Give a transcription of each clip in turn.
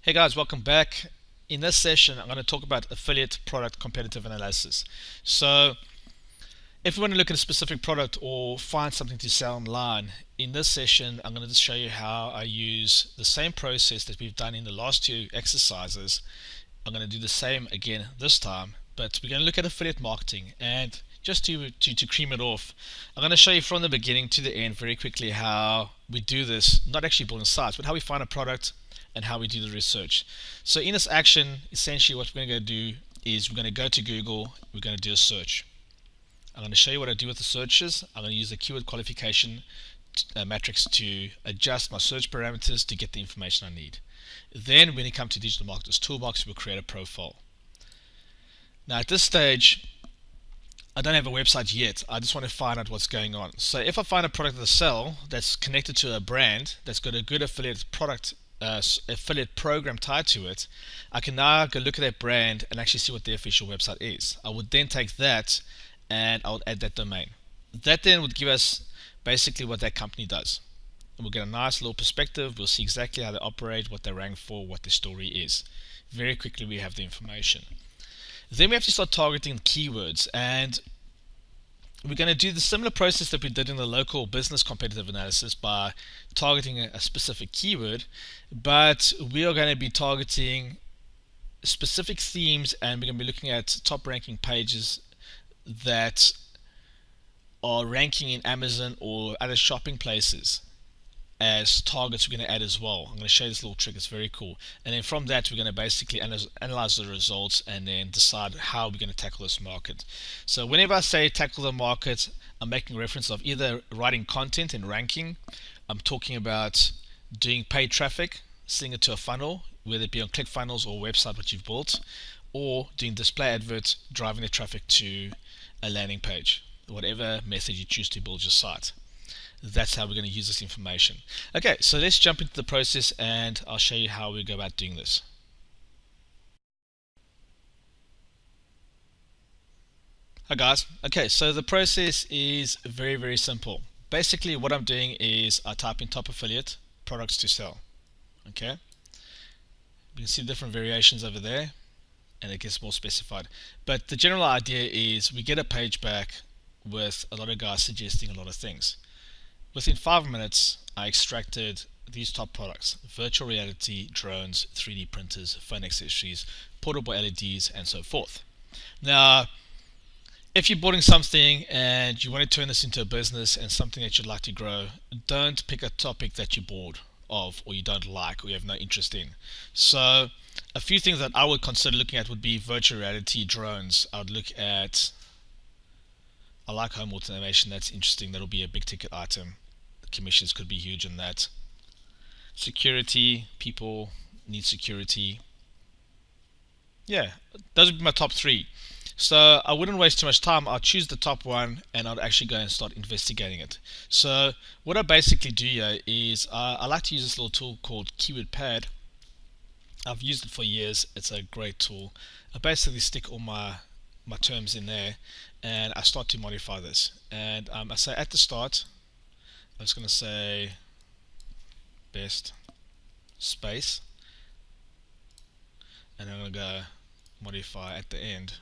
Hey guys, welcome back. In this session, I'm going to talk about affiliate product competitive analysis. So, if we want to look at a specific product or find something to sell online, in this session, I'm going to just show you how I use the same process that we've done in the last two exercises. I'm going to do the same again this time, but we're going to look at affiliate marketing. And just to cream it off, I'm going to show you from the beginning to the end very quickly how we do this, not actually building sites, but how we find a product and how we do the research. So in this action, essentially what we're going to do is we're going to go to Google, we're going to do a search. I'm going to show you what I do with the searches. I'm going to use the Keyword Qualification Matrix to adjust my search parameters to get the information I need. Then when you come to Digital Marketers Toolbox, we'll create a profile. Now at this stage, I don't have a website yet. I just want to find out what's going on. So if I find a product to sell that's connected to a brand that's got a good affiliate product affiliate program tied to it, I can now go look at that brand and actually see what their official website is. I would then take that and I would add that domain. That then would give us basically what that company does. And we'll get a nice little perspective. We'll see exactly how they operate, what they rank for, what their story is. Very quickly we have the information. Then we have to start targeting keywords, and we're going to do the similar process that we did in the local business competitive analysis by targeting a specific keyword, but we are going to be targeting specific themes, and we're going to be looking at top ranking pages that are ranking in Amazon or other shopping places as targets we're going to add as well. I'm going to show you this little trick, it's very cool. And then from that, we're going to basically analyze the results and then decide how we're going to tackle this market. So whenever I say tackle the market, I'm making reference of either writing content and ranking. I'm talking about doing paid traffic, sending it to a funnel, whether it be on ClickFunnels or website what you've built, or doing display adverts, driving the traffic to a landing page, whatever method you choose to build your site. That's how we're going to use this information. Okay, so let's jump into the process and I'll show you how we go about doing this. Hi guys. Okay, so the process is very simple. Basically what I'm doing is I type in top affiliate products to sell. Okay, you can see different variations over there and it gets more specified, but the general idea is we get a page back with a lot of guys suggesting a lot of things. Within 5 minutes, I extracted these top products: virtual reality, drones, 3D printers, phone accessories, portable LEDs, and so forth. Now, if you're building something and you want to turn this into a business and something that you'd like to grow, don't pick a topic that you're bored of or you don't like or you have no interest in. So, a few things that I would consider looking at would be virtual reality, drones. I would look at, I like home automation, that's interesting, that'll be a big ticket item. Commissions could be huge in that. Security, people need security. Yeah, those would be my top three. So I wouldn't waste too much time. I'll choose the top one and I'll actually go and start investigating it. So what I basically do here is I like to use this little tool called Keyword Pad. I've used it for years. It's a great tool. I basically stick all my terms in there and I start to modify this. And I say at the start, I'm just going to say best space, and I'm going to go modify at the end.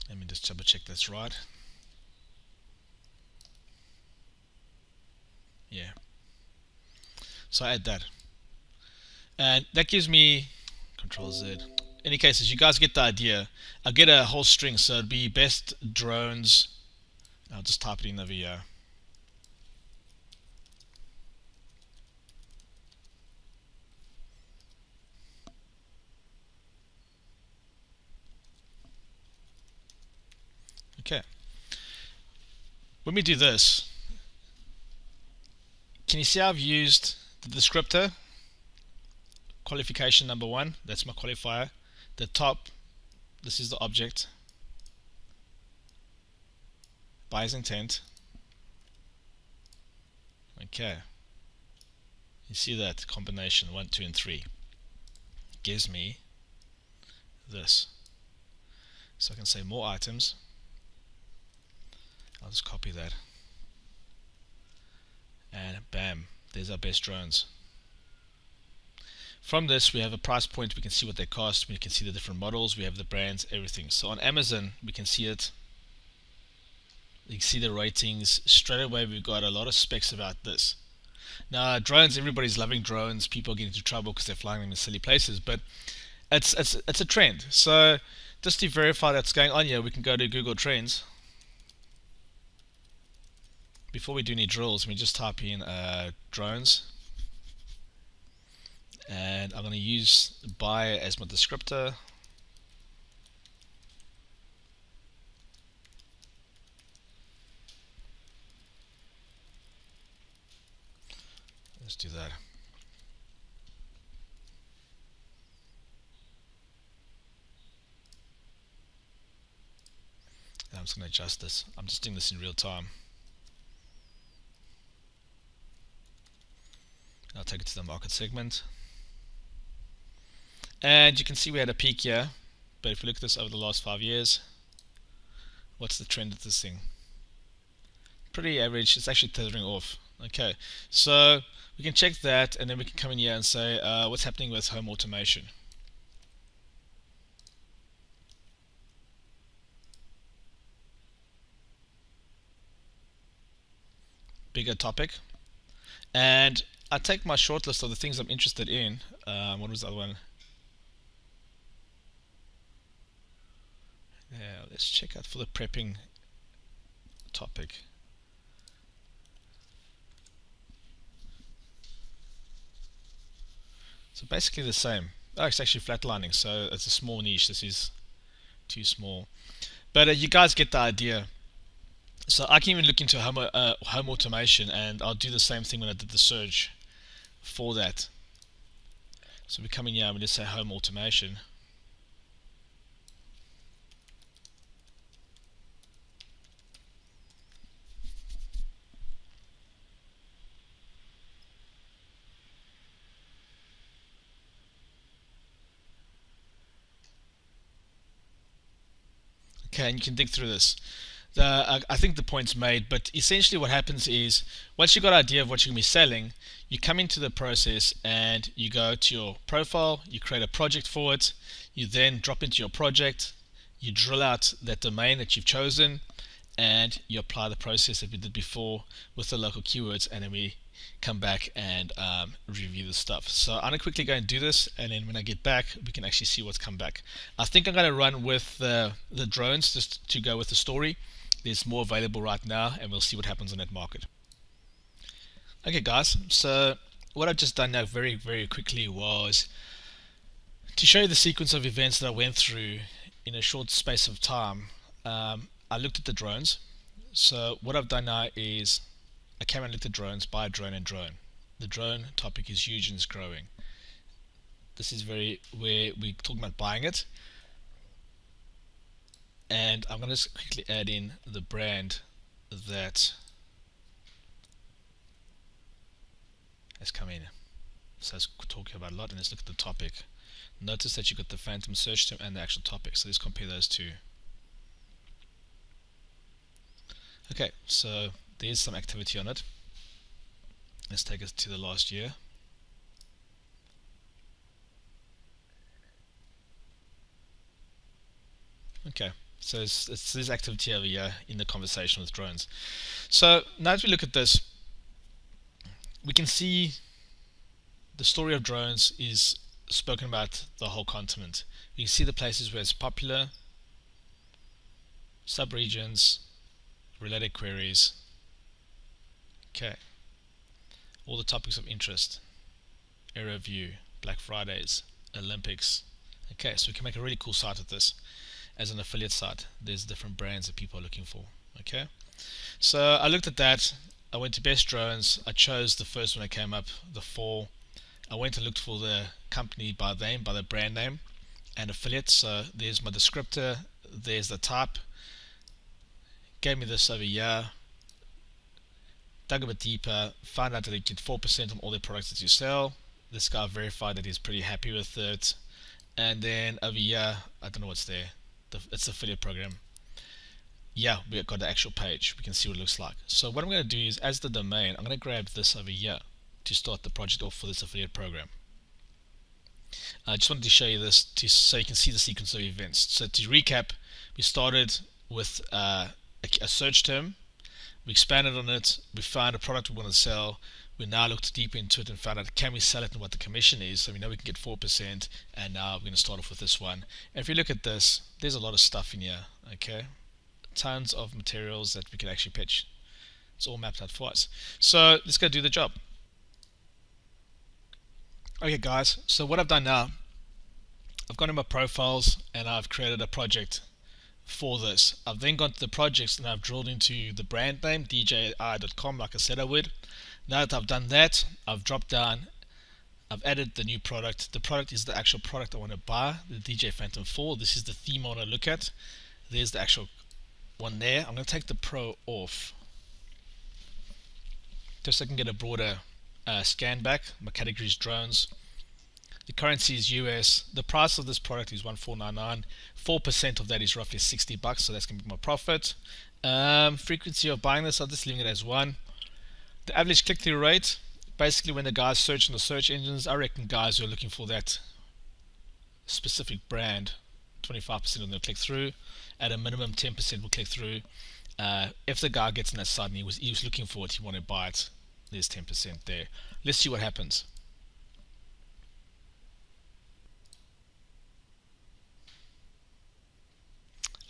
Let me just double check that's right. Yeah. So I add that. And that gives me Control Z. In any cases, you guys get the idea. I'll get a whole string, so it'd be best drones. I'll just type it in over here. Okay. When we do this, can you see I've used the descriptor? Qualification number one, that's my qualifier. The top, this is the object. Buyer's intent. Okay. You see that combination 1, 2, and 3 gives me this. So I can say more items. I'll just copy that. And bam, there's our best drones. From this, we have a price point. We can see what they cost. We can see the different models. We have the brands, everything. So on Amazon, we can see it. You can see the ratings. Straight away, we've got a lot of specs about this. Now, drones, everybody's loving drones. People get into trouble because they're flying them in silly places. But it's a trend. So just to verify that's going on here, we can go to Google Trends. Before we do any drills, we just type in drones. And I'm going to use buy as my descriptor. Let's do that. And I'm just going to adjust this. I'm just doing this in real time. I'll take it to the market segment. And you can see we had a peak here. But if we look at this over the last 5 years, what's the trend of this thing? Pretty average. It's actually tethering off. Okay, so we can check that, and then we can come in here and say what's happening with home automation. Bigger topic. And I take my short list of the things I'm interested in. What was the other one? Yeah, let's check out for the prepping topic. So basically the same. Oh, it's actually flatlining, so it's a small niche. This is too small. But you guys get the idea. So I can even look into home automation, and I'll do the same thing when I did the search for that. So we come in here and we just say home automation. Okay, and you can dig through this. I think the point's made, but essentially what happens is once you've got an idea of what you're going to be selling, you come into the process and you go to your profile, you create a project for it, you then drop into your project, you drill out that domain that you've chosen, and you apply the process that we did before with the local keywords, and then we come back and review the stuff. So I'm going to quickly go and do this, and then when I get back we can actually see what's come back. I think I'm going to run with the drones just to go with the story. There's more available right now, and we'll see what happens on that market. Okay guys, so what I've just done now very quickly was to show you the sequence of events that I went through in a short space of time. I looked at the drones. So what I've done now is I came and looked at drones, buy drone and drone. The drone topic is huge and it's growing. This is where we're talking about buying it. And I'm going to quickly add in the brand that has come in. So let's talk about a lot, and let's look at the topic. Notice that you got the phantom search term and the actual topic. So let's compare those two. Okay, so there's some activity on it. Let's take us to the last year. Okay, so it's this activity over here in the conversation with drones. So now as we look at this, we can see the story of drones is spoken about the whole continent. You can see the places where it's popular, sub-regions, related queries. Okay, all the topics of interest, area view, Black Fridays, Olympics. Okay, so we can make a really cool site of this. As an affiliate site, there's different brands that people are looking for. Okay, so I looked at that. I went to best drones. I chose the first one that came up, the 4. I went and looked for the company by name, by the brand name, and affiliate. So there's my descriptor, there's the type. Gave me this over here. Dug a bit deeper, found out that you get 4% on all the products that you sell. This guy verified that he's pretty happy with it, and then over here, I don't know what's there. It's the affiliate program. Yeah, we got the actual page. We can see what it looks like. So what I'm going to do is, as the domain, I'm going to grab this over here to start the project off for this affiliate program. I just wanted to show you this so you can see the sequence of events. So to recap, we started with a search term. We expanded on it. We found a product we want to sell. We now looked deeper into it and found out, can we sell it and what the commission is. So we know we can get 4%, and now we're going to start off with this one. And if you look at this, there's a lot of stuff in here. Okay, tons of materials that we can actually pitch. It's all mapped out for us. So let's go do the job. Okay guys, so what I've done now, I've gone to my profiles and I've created a project for this. I've then gone to the projects and I've drilled into the brand name, dji.com, like I said I would. Now that I've done that, I've dropped down, I've added the new product. The product is the actual product I want to buy, the DJ Phantom 4. This is the theme I want to look at. There's the actual one there. I'm going to take the Pro off, just so I can get a broader scan back. My category is drones. The currency is US. The price of this product is 1499. 4% of that is roughly $60, so that's going to be my profit. Frequency of buying this, I'll just leave it as 1. The average click-through rate, basically when the guys search in the search engines, I reckon guys who are looking for that specific brand, 25% of them will click through. At a minimum, 10% will click through. If the guy gets on that site and he was looking for it, he wanted to buy it, there's 10% there. Let's see what happens.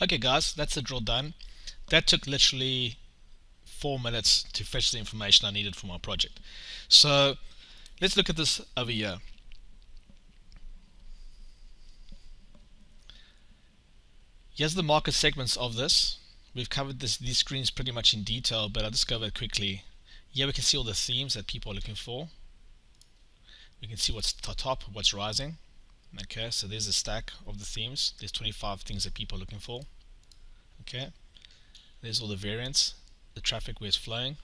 Okay guys, that's the drill done. That took literally 4 minutes to fetch the information I needed for my project. So let's look at this over here. Here's the market segments of this. We've covered these screens pretty much in detail, but I'll just go over it quickly. Here we can see all the themes that people are looking for. We can see what's top, what's rising. Okay, so there's a stack of the themes. There's 25 things that people are looking for. Okay, there's all the variants, the traffic where it's flowing.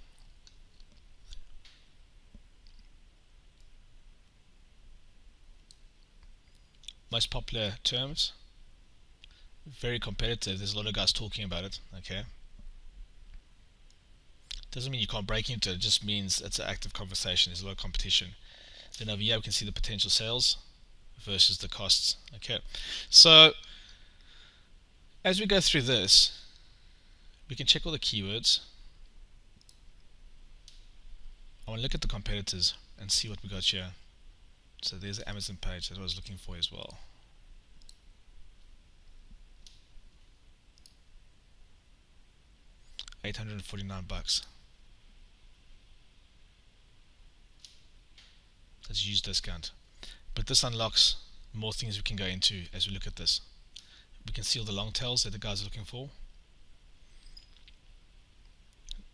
Most popular terms. Very competitive. There's a lot of guys talking about it. Okay, doesn't mean you can't break into it. It just means it's an active conversation. There's a lot of competition. Then over here we can see the potential sales versus the costs. Okay, so as we go through this, we can check all the keywords. I want to look at the competitors and see what we got here. So there's the Amazon page that I was looking for as well. $849. That's a huge discount. But this unlocks more things we can go into as we look at this. We can see all the long tails that the guys are looking for.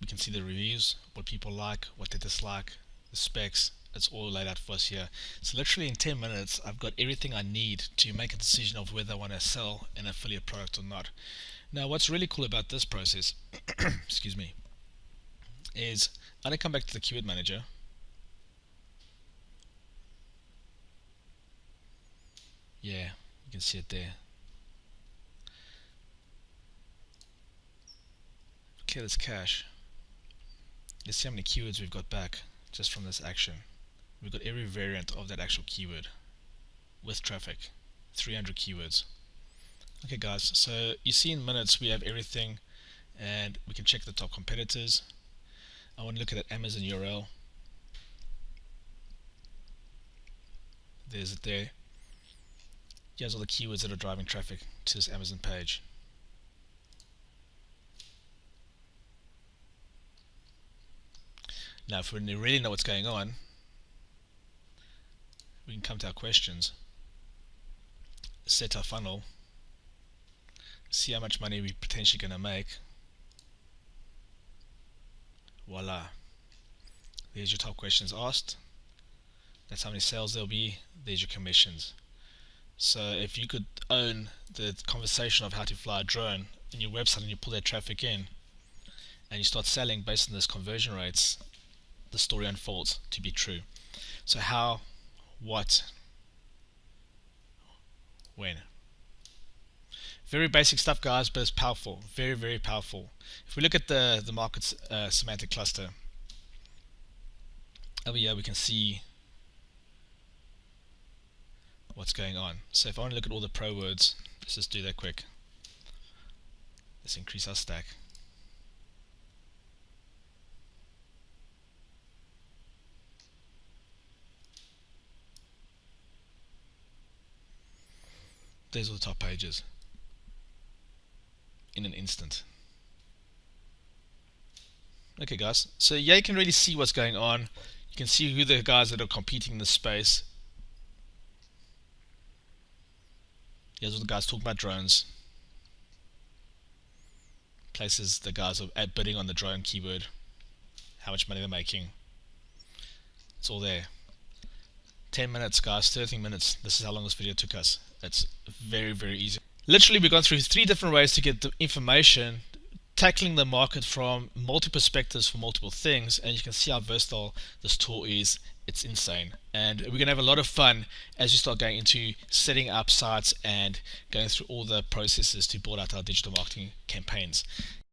We can see the reviews, what people like, what they dislike, the specs. It's all laid out for us here. So literally in 10 minutes, I've got everything I need to make a decision of whether I want to sell an affiliate product or not. Now, what's really cool about this process, excuse me, is I'm going to come back to the keyword manager. Yeah, you can see it there. Okay, let's cache. Let's see how many keywords we've got back just from this action. We've got every variant of that actual keyword with traffic, 300 keywords. Okay guys, so you see in minutes we have everything, and we can check the top competitors. I want to look at that Amazon URL. There's it there. Here's all the keywords that are driving traffic to this Amazon page. Now if we really know what's going on, we can come to our questions, set our funnel, see how much money we're potentially going to make. Voila. There's your top questions asked. That's how many sales there'll be. There's your commissions. So if you could own the conversation of how to fly a drone in your website and you pull that traffic in and you start selling based on those conversion rates, the story unfolds to be true. So how, what, when. Very basic stuff, guys, but it's powerful. Very, very powerful. If we look at the market's semantic cluster, over here we can see what's going on. So if I want to look at all the pro words, let's just do that quick. Let's increase our stack. There's all the top pages in an instant. Okay, guys, so yeah, you can really see what's going on. You can see who the guys that are competing in this space. Here's all the guys talking about drones. Places the guys are bidding on the drone keyword, how much money they're making. It's all there. 10 minutes, guys, 13 minutes. This is how long this video took us. It's very, very easy. Literally, we've gone through 3 different ways to get the information, tackling the market from multiple perspectives for multiple things, and you can see how versatile this tool is. It's insane, and we're going to have a lot of fun as you start going into setting up sites and going through all the processes to build out our digital marketing campaigns.